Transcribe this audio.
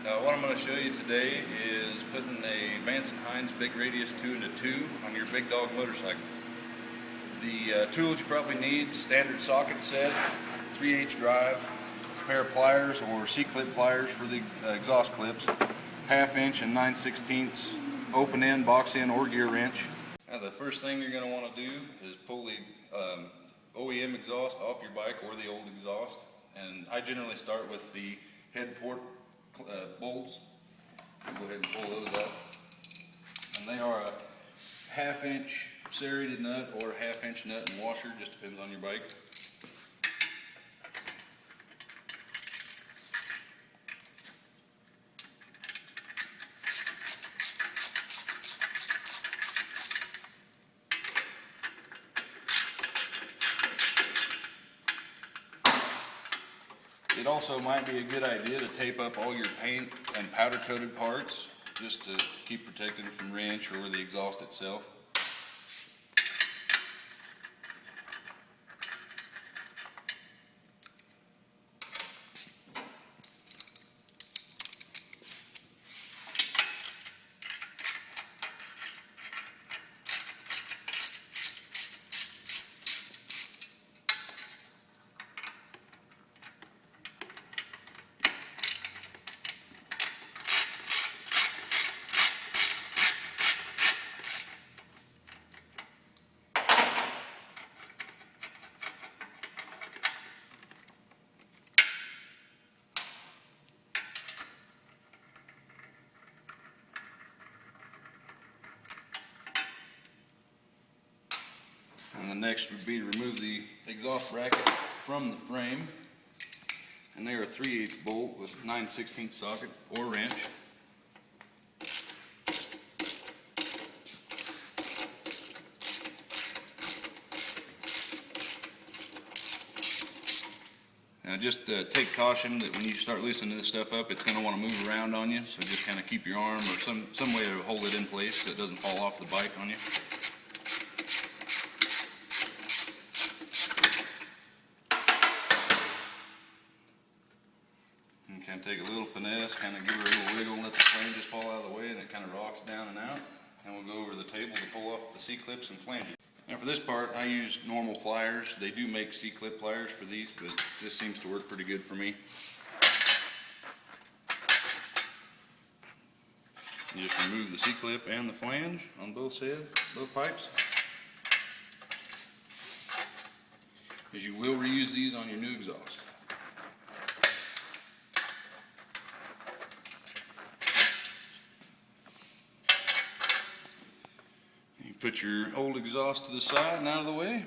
What I'm going to show you today is putting a Vance & Hines Big Radius 2-in-2 on your big dog motorcycles. The tools you probably need: standard socket set, 3/8 drive, a pair of pliers or C-clip pliers for the exhaust clips, 1/2 inch and 9/16 open end, box end, or gear wrench. Now the first thing you're going to want to do is pull the OEM exhaust off your bike or the old exhaust, and I generally start with the head port bolts. Go ahead and pull those out, and they are a 1/2 inch serrated nut or a 1/2 inch nut and washer, just depends on your bike. It also might be a good idea to tape up all your paint and powder coated parts just to keep protected from wrench or the exhaust itself. And the next would be to remove the exhaust bracket from the frame. And they are a 3/8 bolt with 9/16 socket or wrench. Now just take caution that when you start loosening this stuff up, it's going to want to move around on you. So just kind of keep your arm or some way to hold it in place so it doesn't fall off the bike on you. And kind of take a little finesse, kind of give her a little wiggle and let the frame just fall out of the way, and it kind of rocks down and out. And we'll go over to the table to pull off the C-clips and flanges. Now for this part, I use normal pliers. They do make C-clip pliers for these, but this seems to work pretty good for me. You just remove the C-clip and the flange on both sides, both pipes. Because you will reuse these on your new exhaust. Put your old exhaust to the side and out of the way.